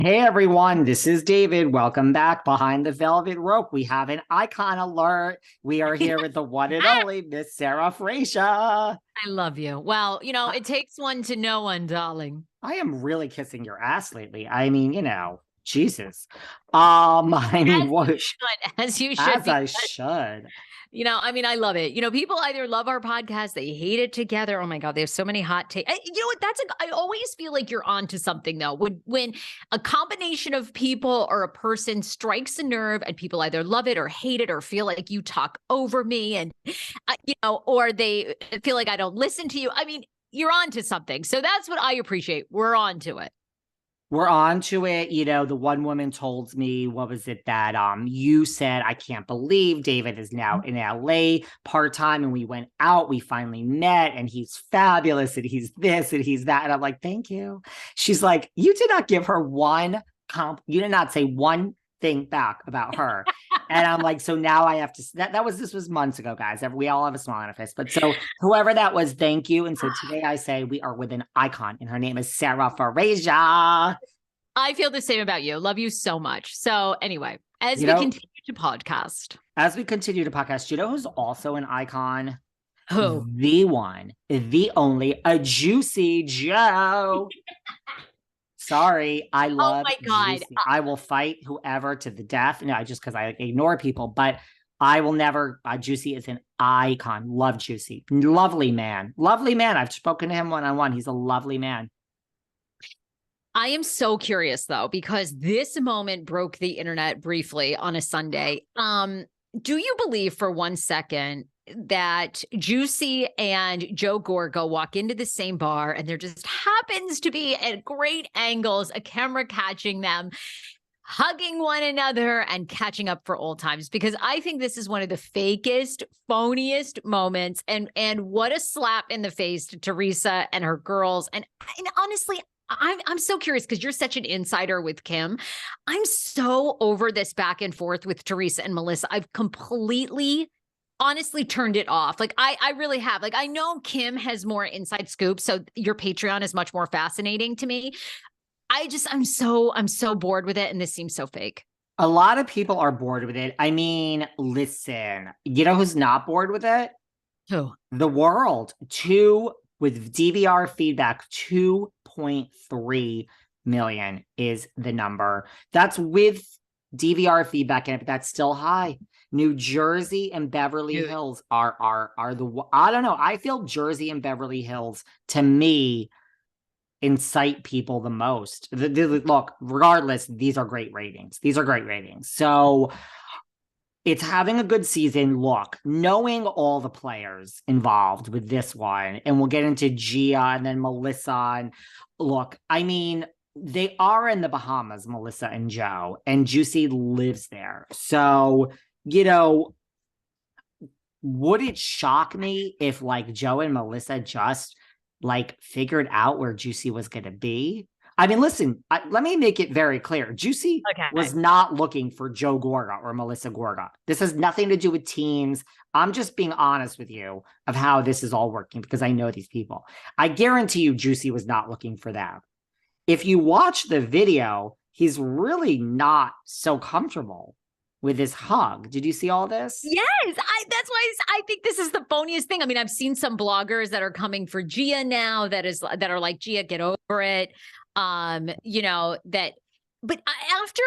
Hey everyone, this is David. Welcome back behind the velvet rope. We have an icon alert. We are here with the one and only Miss Sarah Fraser. I love you. Well, it takes one to know one, darling. I am really kissing your ass lately. I mean, Jesus. I mean, As you what? should, as you should As be. I should. I love it. People either love our podcast, they hate it together. Oh my God, they have so many hot takes. You know what? I always feel like you're onto something though. When a combination of people or a person strikes a nerve and people either love it or hate it or feel like you talk over me and, or they feel like I don't listen to you. I mean, you're onto something. So that's what I appreciate. We're on to it. We're on to it. The one woman told me, what was it that you said, I can't believe David is now in LA part-time, and we went out, we finally met, and he's fabulous, and he's this and he's that. And I'm like, thank you. She's like, you did not give her one you did not say one thing back about her. And I'm like, so now I have to, this was months ago, guys. We all have a smile on our face. But so whoever that was, thank you. And so today I say we are with an icon, and her name is Sarah Fraser. I feel the same about you. Love you so much. So anyway, as we continue to podcast. As we continue to podcast, you know who's also an icon? Who? The one, the only, a Juicy Joe. Sorry, I love. Oh my God. Juicy. I will fight whoever to the death. No, just because I ignore people, but I will never. Juicy is an icon. Love Juicy. Lovely man. Lovely man. I've spoken to him one-on-one. He's a lovely man. I am so curious though, because this moment broke the internet briefly on a Sunday. Do you believe for 1 second that Juicy and Joe Gorga walk into the same bar and there just happens to be at great angles, a camera catching them, hugging one another and catching up for old times? Because I think this is one of the fakest, phoniest moments. And what a slap in the face to Teresa and her girls. And honestly, I'm so curious because you're such an insider with Kim. I'm so over this back and forth with Teresa and Melissa. I've completely, honestly turned it off. Like I really have. Like I know Kim has more inside scoops, so your Patreon is much more fascinating to me. I'm so bored with it, and this seems so fake. A lot of people are bored with it. I mean, listen, you know who's not bored with it? Who? The world. With DVR feedback, 2.3 million is the number. That's with DVR feedback in it, but that's still high. New Jersey and Beverly Hills are the, I don't know. I feel Jersey and Beverly Hills, to me, incite people the most. Look, regardless, these are great ratings. These are great ratings. So it's having a good season. Look, knowing all the players involved with this one, and we'll get into Gia and then Melissa. And look, I mean, they are in the Bahamas, Melissa and Joe, and Juicy lives there. So, would it shock me if like Joe and Melissa just like figured out where Juicy was going to be? I mean, listen, let me make it very clear. Juicy was not looking for Joe Gorga or Melissa Gorga. This has nothing to do with teams. I'm just being honest with you of how this is all working because I know these people. I guarantee you Juicy was not looking for them. If you watch the video, he's really not so comfortable with his hug. Did you see all this? Yes, that's why I think this is the phoniest thing. I mean, I've seen some bloggers that are coming for Gia now that are like, Gia, get over it. But after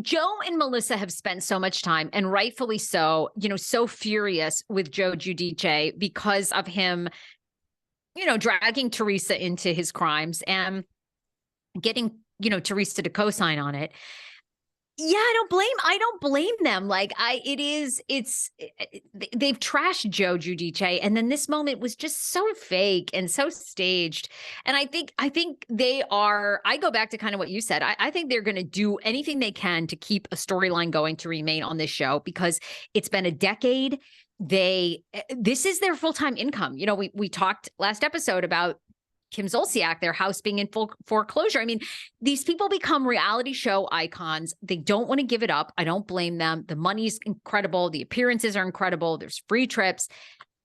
Joe and Melissa have spent so much time, and rightfully so, so furious with Joe Giudice because of him, dragging Teresa into his crimes and getting, Teresa to co-sign on it. Yeah, I don't blame them. Like they've trashed Joe Giudice. And then this moment was just so fake and so staged. And I think I go back to kind of what you said. I think they're going to do anything they can to keep a storyline going to remain on this show because it's been a decade. This is their full-time income. We talked last episode about Kim Zolciak, their house being in full foreclosure. I mean, these people become reality show icons. They don't want to give it up. I don't blame them. The money's incredible. The appearances are incredible. There's free trips.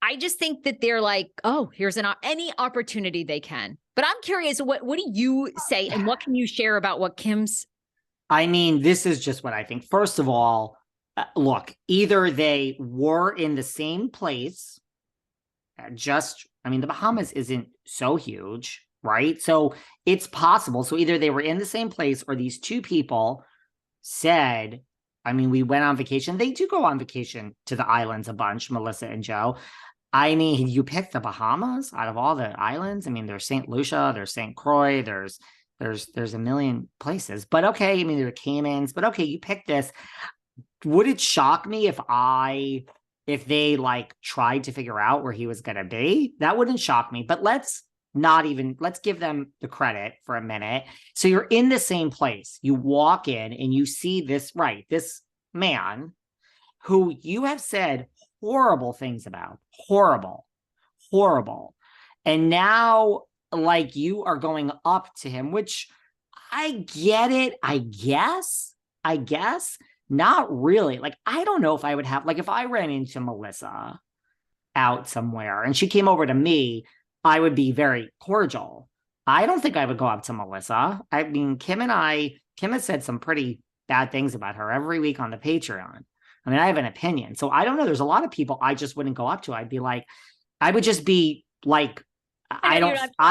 I just think that they're like, oh, here's any opportunity they can. But I'm curious, what do you say and what can you share about what Kim's I mean, this is just what I think. First of all, look, either they were in the same place, I mean, the Bahamas isn't so huge, right? So it's possible. So either they were in the same place or these two people said, I mean, we went on vacation. They do go on vacation to the islands a bunch, Melissa and Joe. I mean, you pick the Bahamas out of all the islands. I mean, there's St. Lucia, there's St. Croix, there's a million places. But okay, I mean, there are Caymans, but okay, you pick this. Would it shock me if they like tried to figure out where he was gonna be? That wouldn't shock me. But let's give them the credit for a minute. So you're in the same place. You walk in and you see this man who you have said horrible things about. Horrible. And now, like, you are going up to him, which I get it, I guess. Not really. Like, I don't know if I would have, like, if I ran into Melissa out somewhere and she came over to me, I would be very cordial. I don't think I would go up to Melissa. I mean, Kim has said some pretty bad things about her every week on the Patreon. I mean, I have an opinion. So I don't know. There's a lot of people I just wouldn't go up to. I'd be like, I would just be like, I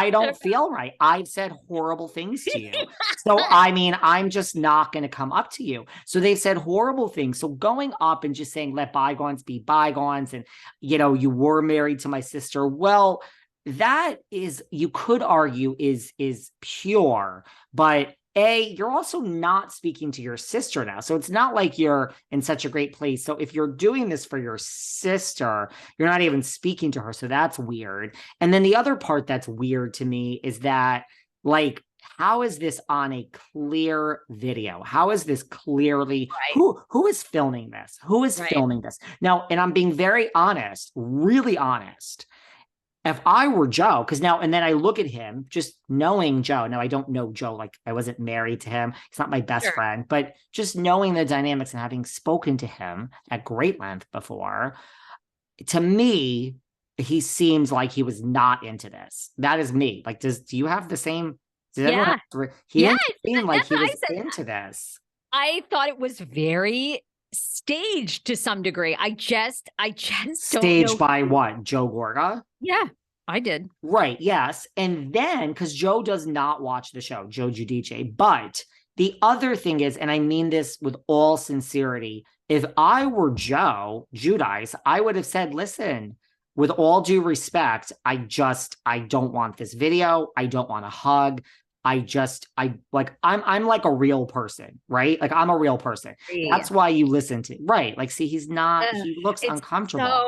don't feel right. I've said horrible things to you. So, I mean, I'm just not going to come up to you. So they've said horrible things. So going up and just saying, let bygones be bygones. And, you know, you were married to my sister. Well, that is, you could argue is pure, but you're also not speaking to your sister now. So it's not like you're in such a great place. So if you're doing this for your sister, you're not even speaking to her. So that's weird. And then the other part that's weird to me is that, like, how is this on a clear video? How is this clearly who is filming this? Who is filming this? Now, and I'm being very honest, really honest. If I were Joe, because now, and then I look at him, just knowing Joe. Now, I don't know Joe, like I wasn't married to him. He's not my best friend, but just knowing the dynamics and having spoken to him at great length before, to me, he seems like he was not into this. That is me. Like, do you have the same? He didn't seem like he was into this. I thought it was very staged to some degree. I just staged by what? Joe Gorga? Yeah, I did. Right. Yes. And then, because Joe does not watch the show, Joe Giudice. But the other thing is, and I mean this with all sincerity, if I were Joe Giudice, I would have said, listen, with all due respect, I don't want this video. I don't want a hug. I'm like a real person, right? Like, I'm a real person. That's why you listen to, right? Like, see, he looks uncomfortable.